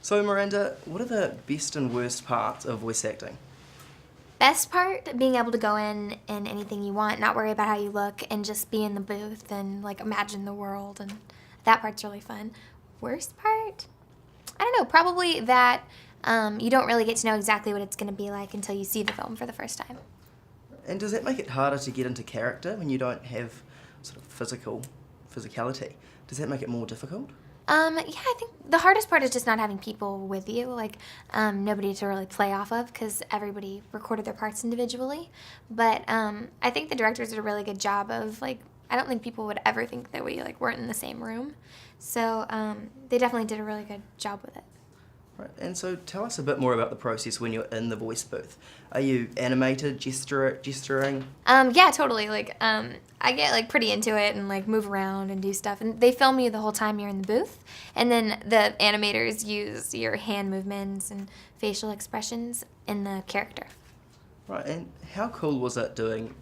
So Miranda, what are the best and worst parts of voice acting? Best part, being able to go in anything you want, not worry about how you look, and just be in the booth and like imagine the world, and that part's really fun. Worst part? I don't know, probably that you don't really get to know exactly what it's going to be like until you see the film for the first time. And does that make it harder to get into character when you don't have sort of physicality? Does that make it more difficult? Yeah, I think the hardest part is just not having people with you, like nobody to really play off of, because everybody recorded their parts individually. But I think the directors did a really good job of, like, I don't think people would ever think that we like weren't in the same room. So they definitely did a really good job with it. Right. And so tell us a bit more about the process when you're in the voice booth. Are you animated, gesturing? Yeah, totally. Like, I get like pretty into it and like move around and do stuff. And they film you the whole time you're in the booth. And then the animators use your hand movements and facial expressions in the character. Right. And how cool is it doing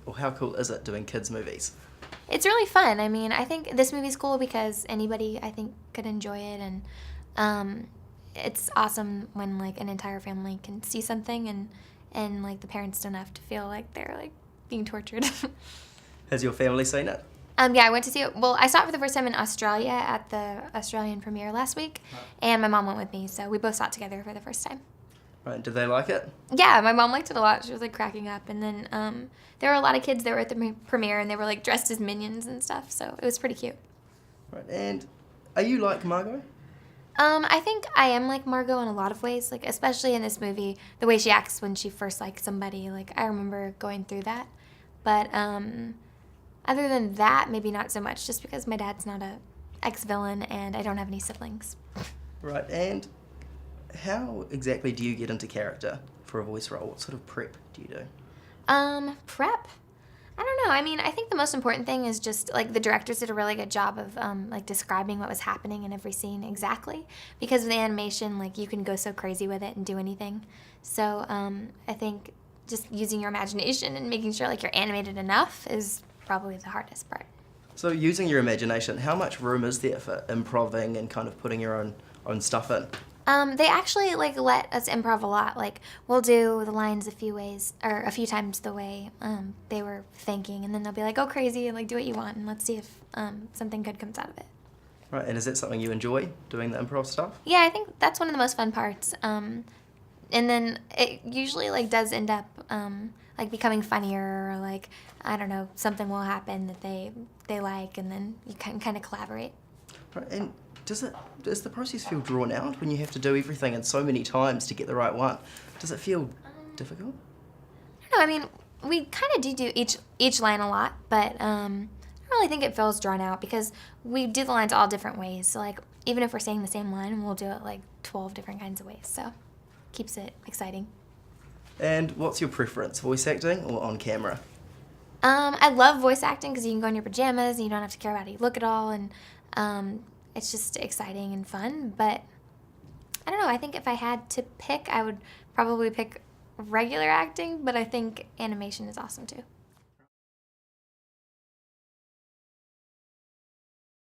kids' movies? It's really fun. I mean, I think this movie's cool because anybody, I think, could enjoy it. And it's awesome when like an entire family can see something and like the parents don't have to feel like they're like being tortured. Has your family seen it? Yeah, I went to see it. Well, I saw it for the first time in Australia at the Australian premiere last week, and my mom went with me, so we both saw it together for the first time. Right. Did they like it? Yeah, my mom liked it a lot. She was like cracking up, and then there were a lot of kids that were at the premiere, and they were like dressed as minions and stuff, so it was pretty cute. Right. And are you like Margot? I think I am like Margot in a lot of ways, like especially in this movie, the way she acts when she first likes somebody. Like I remember going through that, but other than that, maybe not so much. Just because my dad's not a ex-villain and I don't have any siblings. Right. And how exactly do you get into character for a voice role? What sort of prep do you do? Prep? I don't know. I mean, I think the most important thing is just, like, the directors did a really good job of, like, describing what was happening in every scene exactly. Because with the animation, like, you can go so crazy with it and do anything. So, I think just using your imagination and making sure, like, you're animated enough is probably the hardest part. So using your imagination, how much room is there for improving and kind of putting your own stuff in? They actually like let us improv a lot. Like we'll do the lines a few times the way they were thinking, and then they'll be like, "Go crazy and like do what you want, and let's see if something good comes out of it." Right, and is that something you enjoy, doing the improv stuff? Yeah, I think that's one of the most fun parts. And then it usually like does end up like becoming funnier, or like I don't know, something will happen that they like, and then you can kind of collaborate. Right, and does the process feel drawn out when you have to do everything and so many times to get the right one? Does it feel difficult? I don't know. I mean, we kind of do each line a lot, but I don't really think it feels drawn out because we do the lines all different ways. So like even if we're saying the same line, we'll do it like 12 different kinds of ways. So keeps it exciting. And what's your preference, voice acting or on camera? I love voice acting because you can go in your pajamas and you don't have to care about how you look at all, and it's just exciting and fun. But I don't know. I think if I had to pick, I would probably pick regular acting, but I think animation is awesome too.